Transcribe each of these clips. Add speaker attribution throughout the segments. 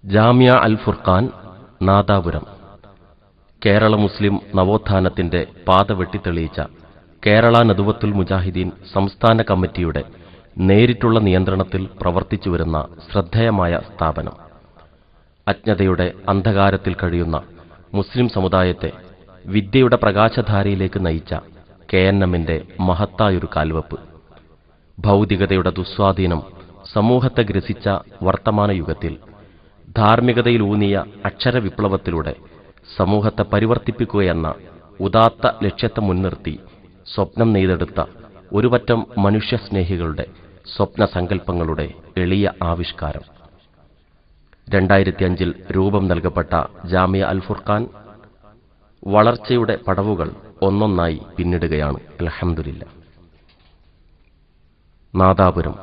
Speaker 1: ജാമിയ അൽ ഫുർഖാൻ, നാദാപുരം. കേരള മുസ്ലിം നവോത്ഥാനത്തിന്റെ പാത വെട്ടിത്തെളിയിച്ച കേരള നദുവത്തുൽ മുജാഹിദീൻ സംസ്ഥാന കമ്മിറ്റിയുടെ നേരിട്ടുള്ള നിയന്ത്രണത്തിൽ പ്രവർത്തിച്ചുവരുന്ന ശ്രദ്ധേയമായ സ്ഥാപനം. അജ്ഞതയുടെ അന്ധകാരത്തിൽ കഴിയുന്ന മുസ്ലിം സമുദായത്തെ വിദ്യയുടെ പ്രകാശധാരയിലേക്ക് നയിച്ച KNMന്റെ മഹത്തായൊരു കാൽവെപ്പ്. ഭൗതികതയുടെ ദുസ്വാധീനം സമൂഹത്തെ ഗ്രസിച്ച വർത്തമാന യുഗത്തിൽ ധാർമ്മികതയിലൂന്നിയ അക്ഷരവിപ്ലവത്തിലൂടെ സമൂഹത്തെ പരിവർത്തിപ്പിക്കുകയെന്ന ഉദാത്ത ലക്ഷ്യത്തെ മുൻനിർത്തി സ്വപ്നം നെയ്തെടുത്ത ഒരുപറ്റം മനുഷ്യസ്നേഹികളുടെ സ്വപ്നസങ്കല്പങ്ങളുടെ എളിയ ആവിഷ്കാരം. 2005 രൂപം നൽകപ്പെട്ട ജാമിയ അൽ ഫുർഖാൻ വളർച്ചയുടെ പടവുകൾ ഒന്നൊന്നായി പിന്നിടുകയാണ്. അൽഹംദുലില്ലാഹ്. നാദാപുരം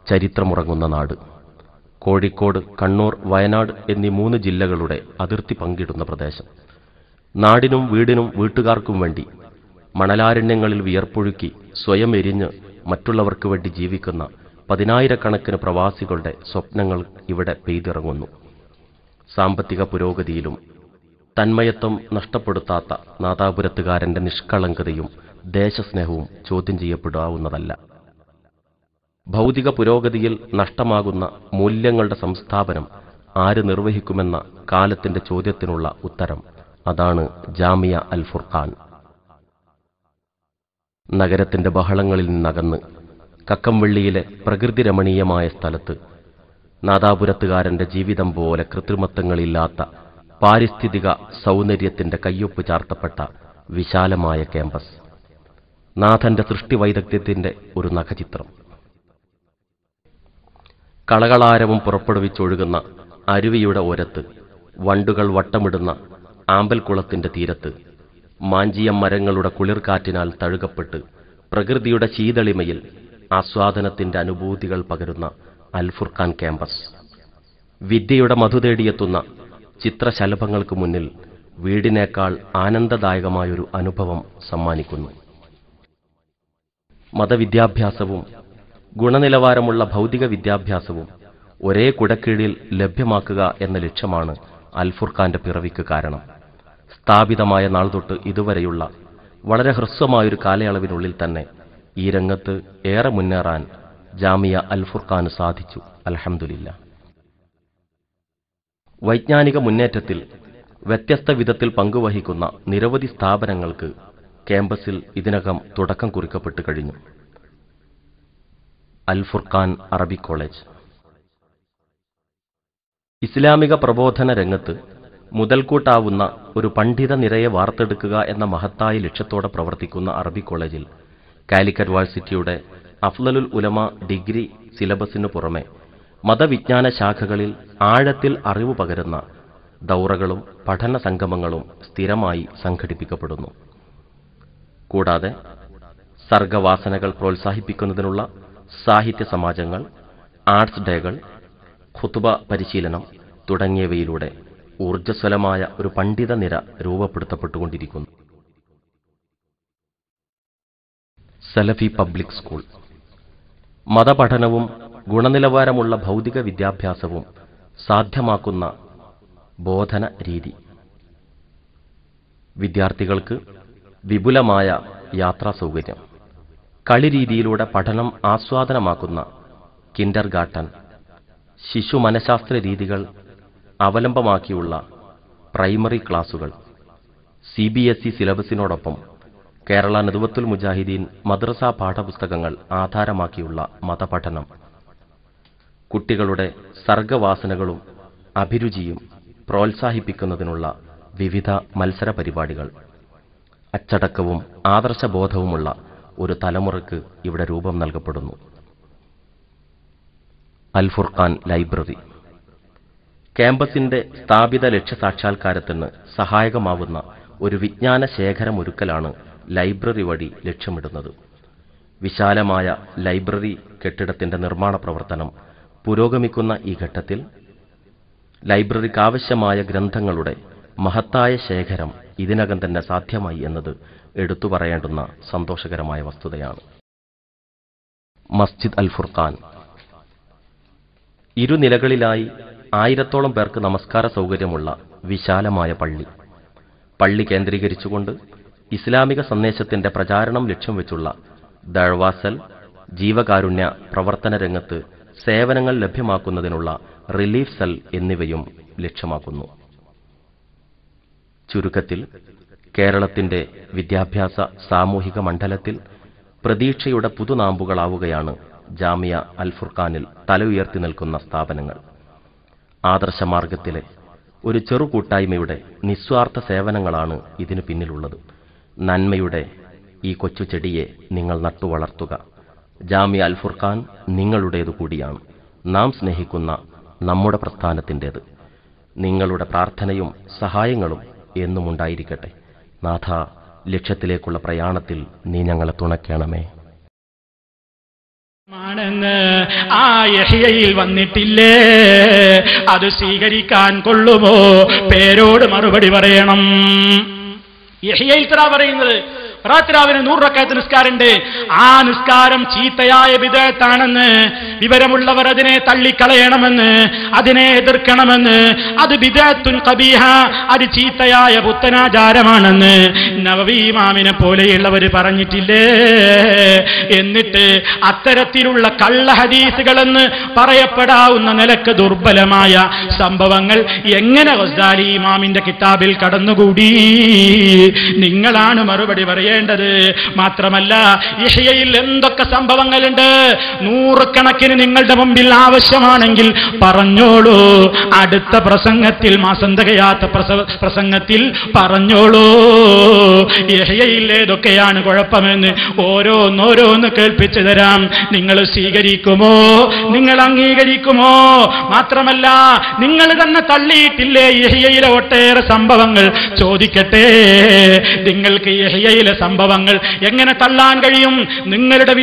Speaker 1: ചരിത്രമുറങ്ങുന്ന നാട്. കോഴിക്കോട്, കണ്ണൂർ, വയനാട് എന്നീ 3 ജില്ലകളുടെ അതിർത്തി പങ്കിടുന്ന പ്രദേശം. നാടിനും വീടിനും വീട്ടുകാർക്കും വേണ്ടി മണലാരണ്യങ്ങളിൽ വിയർപ്പൊഴുക്കി സ്വയം എരിഞ്ഞ് മറ്റുള്ളവർക്ക് വേണ്ടി ജീവിക്കുന്ന പതിനായിരക്കണക്കിന് പ്രവാസികളുടെ സ്വപ്നങ്ങൾ ഇവിടെ പെയ്തിറങ്ങുന്നു. സാമ്പത്തിക പുരോഗതിയിലും തന്മയത്വം നഷ്ടപ്പെടുത്താത്ത നാദാപുരത്തുകാരന്റെ നിഷ്കളങ്കതയും ദേശസ്നേഹവും ചോദ്യം ചെയ്യപ്പെടാവുന്നതല്ല. ഭൗതിക പുരോഗതിയിൽ നഷ്ടമാകുന്ന മൂല്യങ്ങളുടെ സംസ്ഥാപനം ആര് നിർവഹിക്കുമെന്ന കാലത്തിന്റെ ചോദ്യത്തിനുള്ള ഉത്തരം അതാണ് ജാമിയ അൽ ഫുർഖാൻ. നഗരത്തിന്റെ ബഹളങ്ങളിൽ നിന്നകന്ന് കക്കംവള്ളിയിലെ പ്രകൃതിരമണീയമായ സ്ഥലത്ത് നാദാപുരത്തുകാരന്റെ ജീവിതം പോലെ കൃത്രിമത്വങ്ങളില്ലാത്ത പാരിസ്ഥിതിക സൗന്ദര്യത്തിന്റെ കയ്യൊപ്പ് ചാർത്തപ്പെട്ട വിശാലമായ ക്യാമ്പസ്. നാഥന്റെ സൃഷ്ടിവൈദഗ്ധ്യത്തിന്റെ ഒരു നഖചിത്രം. കളകളാരവം പുറപ്പെടുവിച്ചൊഴുകുന്ന അരുവിയുടെ ഓരത്ത്, വണ്ടുകൾ വട്ടമിടുന്ന ആമ്പൽക്കുളത്തിന്റെ തീരത്ത്, മാഞ്ചിയം മരങ്ങളുടെ കുളിർക്കാറ്റിനാൽ തഴുകപ്പെട്ട് പ്രകൃതിയുടെ ശീതളിമയിൽ ആസ്വാദനത്തിന്റെ അനുഭൂതികൾ പകരുന്ന അൽ ഫുർഖാൻ ക്യാമ്പസ് വിദ്യയുടെ മധു തേടിയെത്തുന്ന ചിത്രശലഭങ്ങൾക്ക് മുന്നിൽ വീടിനേക്കാൾ ആനന്ദദായകമായൊരു അനുഭവം സമ്മാനിക്കുന്നു. മതവിദ്യാഭ്യാസവും ഗുണനിലവാരമുള്ള ഭൗതിക വിദ്യാഭ്യാസവും ഒരേ കുടക്കീഴിൽ ലഭ്യമാക്കുക എന്ന ലക്ഷ്യമാണ് അൽ ഫുർഖാന്റെ പിറവിക്ക് കാരണം. സ്ഥാപിതമായ നാൾ തൊട്ട് ഇതുവരെയുള്ള വളരെ ഹ്രസ്വമായൊരു കാലയളവിനുള്ളിൽ തന്നെ ഈ രംഗത്ത് ഏറെ മുന്നേറാൻ ജാമിയ അൽ ഫുർഖാന് സാധിച്ചു. അൽഹംദുലില്ലാഹ്. വൈജ്ഞാനിക മുന്നേറ്റത്തിൽ വ്യത്യസ്ത വിധത്തിൽ പങ്കുവഹിക്കുന്ന നിരവധി സ്ഥാപനങ്ങൾക്ക് ക്യാമ്പസിൽ ഇതിനകം തുടക്കം കുറിക്കപ്പെട്ടു കഴിഞ്ഞു. അൽ ഫുർഖാൻ അറബിക് കോളേജ്. ഇസ്ലാമിക പ്രബോധന രംഗത്ത് മുതൽക്കൂട്ടാവുന്ന ഒരു പണ്ഡിത നിരയെ വാർത്തെടുക്കുക എന്ന മഹത്തായ ലക്ഷ്യത്തോടെ പ്രവർത്തിക്കുന്ന അറബിക് കോളേജിൽ കാലിക്കറ്റ് യൂണിവേഴ്സിറ്റിയുടെ അഫ്ളലുൽ ഉലമ ഡിഗ്രി സിലബസിനു പുറമെ മതവിജ്ഞാന ശാഖകളിൽ ആഴത്തിൽ അറിവ് പകരുന്ന ദൗറകളും പഠന സംഗമങ്ങളും സ്ഥിരമായി സംഘടിപ്പിക്കപ്പെടുന്നു. കൂടാതെ സർഗവാസനകൾ പ്രോത്സാഹിപ്പിക്കുന്നതിനുള്ള സാഹിത്യ സമാജങ്ങൾ, ആർട്സ് ഡേകൾ, ഖുതുബ പരിശീലനം തുടങ്ങിയവയിലൂടെ ഊർജ്ജസ്വലമായ ഒരു പണ്ഡിത നിര രൂപപ്പെടുത്തപ്പെട്ടുകൊണ്ടിരിക്കുന്നു. സലഫി പബ്ലിക് സ്കൂൾ. മതപഠനവും ഗുണനിലവാരമുള്ള ഭൗതിക വിദ്യാഭ്യാസവും സാധ്യമാക്കുന്ന ബോധന രീതി. വിദ്യാർത്ഥികൾക്ക് വിപുലമായ യാത്രാ സൗകര്യം, കളിരീതിയിലൂടെ പഠനം ആസ്വാദനമാക്കുന്ന കിൻഡർ ഗാർട്ടൻ, ശിശു മനഃശാസ്ത്ര രീതികൾ അവലംബമാക്കിയുള്ള പ്രൈമറി ക്ലാസുകൾ, CBSE സിലബസിനോടൊപ്പം കേരള നദുവത്തുൽ മുജാഹിദീൻ മദ്രസ പാഠപുസ്തകങ്ങൾ ആധാരമാക്കിയുള്ള മതപഠനം, കുട്ടികളുടെ സർഗവാസനകളും അഭിരുചിയും പ്രോത്സാഹിപ്പിക്കുന്നതിനുള്ള വിവിധ മത്സര പരിപാടികൾ, അച്ചടക്കവും ആദർശബോധവുമുള്ള ഒരു തലമുറയ്ക്ക് ഇവിടെ രൂപം നൽകപ്പെടുന്നു. അൽ ഫുർഖാൻ ലൈബ്രറി. ക്യാമ്പസിന്റെ സ്ഥാപിത ലക്ഷ്യസാക്ഷാത്കാരത്തിന് സഹായകമാവുന്ന ഒരു വിജ്ഞാന ശേഖരമൊരുക്കലാണ് ലൈബ്രറി വഴി ലക്ഷ്യമിടുന്നത്. വിശാലമായ ലൈബ്രറി കെട്ടിടത്തിന്റെ നിർമ്മാണ പ്രവർത്തനം പുരോഗമിക്കുന്ന ഈ ഘട്ടത്തിൽ ലൈബ്രറിക്കാവശ്യമായ ഗ്രന്ഥങ്ങളുടെ മഹത്തായ ശേഖരം ഇതിനകം തന്നെ സാധ്യമായി എന്നത് എടുത്തു പറയേണ്ടുന്ന സന്തോഷകരമായ വസ്തുതയാണ്. മസ്ജിദ് അൽ ഫുർഖാൻ. ഇരുനിലകളിലായി 1000-ഓളം പേർക്ക് നമസ്കാര സൗകര്യമുള്ള വിശാലമായ പള്ളി കേന്ദ്രീകരിച്ചുകൊണ്ട് ഇസ്ലാമിക സന്ദേശത്തിന്റെ പ്രചാരണം ലക്ഷ്യം വെച്ചുള്ള ദഅ്വ സെൽ, ജീവകാരുണ്യ പ്രവർത്തന രംഗത്ത് സേവനങ്ങൾ ലഭ്യമാക്കുന്നതിനുള്ള റിലീഫ് സെൽ എന്നിവയും ലക്ഷ്യമാക്കുന്നു. ചുരുക്കത്തിൽ, കേരളത്തിന്റെ വിദ്യാഭ്യാസ സാമൂഹിക മണ്ഡലത്തിൽ പ്രതീക്ഷയുടെ പുതുനാമ്പുകളാവുകയാണ് ജാമിയ അൽ ഫുർഖാനിൽ തല ഉയർത്തി നിൽക്കുന്ന സ്ഥാപനങ്ങൾ. ആദർശമാർഗത്തിലെ ഒരു ചെറു കൂട്ടായ്മയുടെ നിസ്വാർത്ഥ സേവനങ്ങളാണ് ഇതിനു പിന്നിലുള്ളത്. നന്മയുടെ ഈ കൊച്ചു ചെടിയെ നിങ്ങൾ നട്ടുവളർത്തുക. ജാമിയ അൽ ഫുർഖാൻ നിങ്ങളുടേതു കൂടിയാണ്, നാം സ്നേഹിക്കുന്ന നമ്മുടെ പ്രസ്ഥാനത്തിൻ്റേത്. നിങ്ങളുടെ പ്രാർത്ഥനയും സഹായങ്ങളും എന്നും ഉണ്ടായിരിക്കട്ടെ. നാഥ, ലക്ഷ്യത്തിലേക്കുള്ള പ്രയാണത്തിൽ നീ ഞങ്ങളെ തുണയ്ക്കണമേ.
Speaker 2: ാണെന്ന് ആ യഹ്യയിൽ വന്നിട്ടില്ലേ? അത് സ്വീകരിക്കാൻ കൊള്ളുമോ? പേരോട് മറുപടി പറയണം. യഹ്യയിൽ തറ പറയുന്നത് റാത്രാവിന് 100 റക്അത്ത് നിസ്കാരമുണ്ട്. ആ നിസ്കാരം ചീത്തയായ ബിദ്അത്താണെന്ന്, വിവരമുള്ളവർ അതിനെ തള്ളിക്കളയണമെന്ന്, അതിനെ എതിർക്കണമെന്ന്, അത് ബിദ്അത്തുൻ ഖബീഹ, അത് ചീത്തയായ പുത്തനാചാരമാണെന്ന് നവവി ഇമാമിനെ പോലെയുള്ളവർ പറഞ്ഞിട്ടില്ലേ? എന്നിട്ട് അത്തരത്തിലുള്ള കള്ള ഹദീസുകളെന്ന് പറയപ്പെടാവുന്ന നിലക്ക് ദുർബലമായ സംഭവങ്ങൾ എങ്ങനെ ഗസാലി ഇമാമിന്റെ കിതാബിൽ കടന്നുകൂടി? നിങ്ങളാണ് മറുപടി പറയുക. മാത്രമല്ല, ഇഹ്യയിൽ എന്തൊക്കെ സംഭവങ്ങളുണ്ട്, 100 കണക്കിന് നിങ്ങളുടെ മുമ്പിൽ ആവശ്യമാണെങ്കിൽ പറഞ്ഞോളൂ. അടുത്ത പ്രസംഗത്തിൽ, മാസം തികയാത്ത പ്രസംഗത്തിൽ പറഞ്ഞോളൂ. ഇഹ്യയിൽ ഏതൊക്കെയാണ് കുഴപ്പമെന്ന് ഓരോന്നോരോന്ന് കേൾപ്പിച്ചു തരാം. നിങ്ങൾ സ്വീകരിക്കുമോ? നിങ്ങൾ അംഗീകരിക്കുമോ? മാത്രമല്ല, നിങ്ങൾ തന്നെ തള്ളിയിട്ടില്ലേ ഇഹ്യയിലെ ഒട്ടേറെ സംഭവങ്ങൾ? ചോദിക്കട്ടെ, നിങ്ങൾക്ക് ഇഹ്യയിലെ സംഭവങ്ങൾ എങ്ങനെ തള്ളാൻ കഴിയും? നിങ്ങളുടെ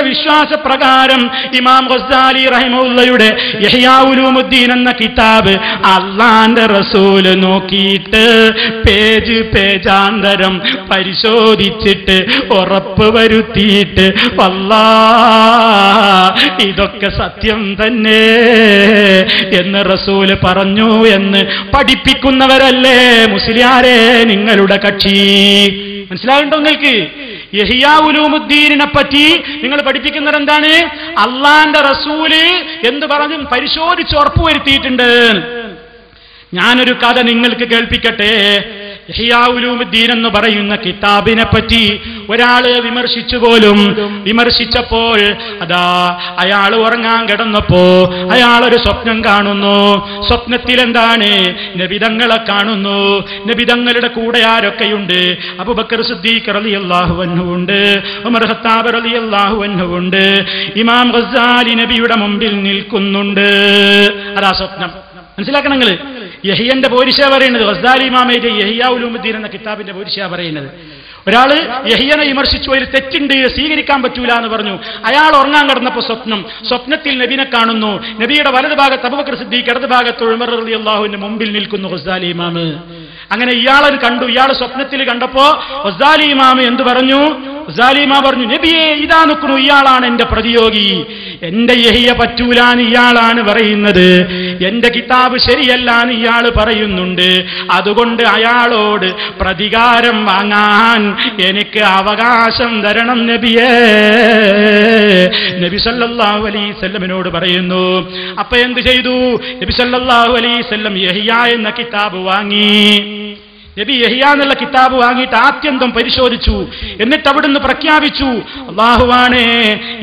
Speaker 2: വിശ്വാസപ്രകാരം ഇമാം ഗസാലി റഹിമഹുള്ളയുടെ ഇഹ്യാ ഉലൂമുദ്ദീൻ എന്ന കിതാബ് അല്ലാഹുവിന്റെ റസൂൽ നോക്കിയിട്ട് പേജാന്തരം പരിശോധിച്ചിട്ട് ഉറപ്പ് വരുത്തിയിട്ട് വല്ലാഹ് ഇതൊക്കെ സത്യം തന്നെ എന്ന് റസൂൽ പറഞ്ഞു എന്ന് പഠിപ്പിക്കുന്നവരല്ലേ മുസ്ലിയാരെ നിങ്ങളുടെ കക്ഷി? മനസ്സിലാകുന്നുണ്ടോ നിങ്ങൾക്ക്? ഇഹ്യാ ഉലൂമുദ്ദീനിനെ പറ്റി നിങ്ങൾ പഠിപ്പിക്കുന്നത് എന്താണ്? അല്ലാഹുവിന്റെ റസൂല് എന്ത് പറഞ്ഞു? പരിശോധിച്ച് ഉറപ്പുവരുത്തിയിട്ടുണ്ട്. ഞാനൊരു കഥ നിങ്ങൾക്ക് കേൾപ്പിക്കട്ടെ. ഇഹ്യാ ഉലൂമുദ്ദീൻ എന്ന് പറയുന്ന കിതാബിനെ പറ്റി ഒരാള് വിമർശിച്ചപ്പോൾ അതാ അയാൾ ഉറങ്ങാൻ കിടന്നപ്പോ അയാളൊരു സ്വപ്നം കാണുന്നു. സ്വപ്നത്തിൽ എന്താണ്? നബിതങ്ങളെ കാണുന്നു. നബിതങ്ങളുടെ കൂടെ ആരൊക്കെയുണ്ട്? അബൂബക്കർ സിദ്ദീഖ് റളിയല്ലാഹു അൻഹു ഉണ്ട്, ഉമർ ഖത്താബ് റളിയല്ലാഹു അൻഹു ഉണ്ട്. ഇമാം ഗസാലി നബിയുടെ മുമ്പിൽ നിൽക്കുന്നുണ്ട്. അതാ സ്വപ്നം. മനസ്സിലാക്കണം നിങ്ങൾ. യഹ്യന്റെ പോരിശ പറയുന്നത്, ഗസാലി ഇമാമയുടെ ഇഹ്യാ ഉലൂമുദ്ദീൻ എന്ന കിതാബിന്റെ പോരിശ പറയുന്നത്. ഒരാള് യഹ്യനെ വിമർശിച്ചു, അതിൽ തെറ്റുണ്ട്, സ്വീകരിക്കാൻ പറ്റൂല എന്ന് പറഞ്ഞു. അയാൾ ഉറങ്ങാൻ കിടന്നപ്പോ സ്വപ്നത്തിൽ നബിനെ കാണുന്നു. നബിയുടെ വലത് ഭാഗത്ത് അബൂബക്കർ സിദ്ദീഖ്, ഇടത് ഭാഗത്ത് ഉമർ റളിയല്ലാഹുവിന്റെ മുമ്പിൽ നിൽക്കുന്നു ഗസാലി ഇമാം. അങ്ങനെ ഇയാളെ കണ്ടു. ഇയാൾ സ്വപ്നത്തിൽ കണ്ടപ്പോ ഗസാലി ഇമാം എന്ത് പറഞ്ഞു? ഗസാലി ഇമാം പറഞ്ഞു, നബിയെ ഇതാ നിൽക്കുന്നു, ഇയാളാണ് എന്റെ പ്രതിയോഗി. എന്റെ യഹ്യ പറ്റൂലാന്ന് ഇയാളാണ് പറയുന്നത്, എന്റെ കിതാബ് ശരിയല്ലാന്ന് ഇയാൾ പറയുന്നുണ്ട്. അതുകൊണ്ട് അയാളോട് പ്രതികാരം വാങ്ങാൻ എനിക്ക് അവകാശം തരണം നബിയേ. നബി സല്ലല്ലാഹു അലൈഹി വസല്ലമിനോട് പറയുന്നു. അപ്പൊ എന്ത് ചെയ്തു? നബി സല്ലല്ലാഹു അലൈഹി വസല്ലം യഹ്യാ എന്ന കിതാബ് വാങ്ങി. നബി യഹ്യാ എന്നുള്ള കിതാബ് വാങ്ങിയിട്ട് ആത്യന്തം പരിശോധിച്ചു. എന്നിട്ട് അവിടുന്ന് പ്രഖ്യാപിച്ചു, അല്ലാഹുവാണ്,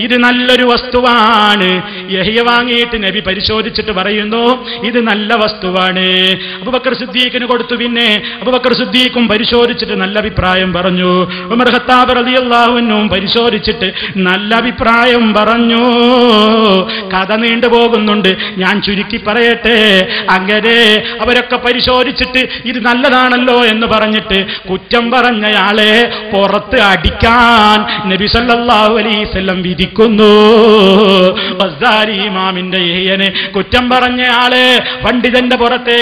Speaker 2: ഇത് നല്ലൊരു വസ്തുവാണ്. യഹ്യ വാങ്ങിയിട്ട് നബി പരിശോധിച്ചിട്ട് പറയുന്നു, ഇത് നല്ല വസ്തുവാണ്. അബൂബക്കർ സിദ്ദീഖിന് കൊടുത്തു. പിന്നെ അബൂബക്കർ സിദ്ദീഖും പരിശോധിച്ചിട്ട് നല്ല അഭിപ്രായം പറഞ്ഞു. ഉമർ ഖത്താബ് റളിയല്ലാഹു അൻഹുവും പരിശോധിച്ചിട്ട് നല്ല അഭിപ്രായം പറഞ്ഞു. കഥ നീണ്ടുപോകുന്നുണ്ട്, ഞാൻ ചുരുക്കി പറയട്ടെ. അങ്ങനെ അവരൊക്കെ പരിശോധിച്ചിട്ട് ഇത് നല്ലതാണല്ലോ എന്ന് പറഞ്ഞിട്ട് കുറ്റം പറഞ്ഞയാളെ പുറത്ത് അടിക്കാൻ നബി സല്ലല്ലാഹു അലൈഹി വസല്ലം വിധിക്കുന്നു. ഗസാലി ഇമാമിന്റെ ഇഹ്യനെ കുറ്റം പറഞ്ഞയാളെ പണ്ഡിതന്റെ പുറത്തെ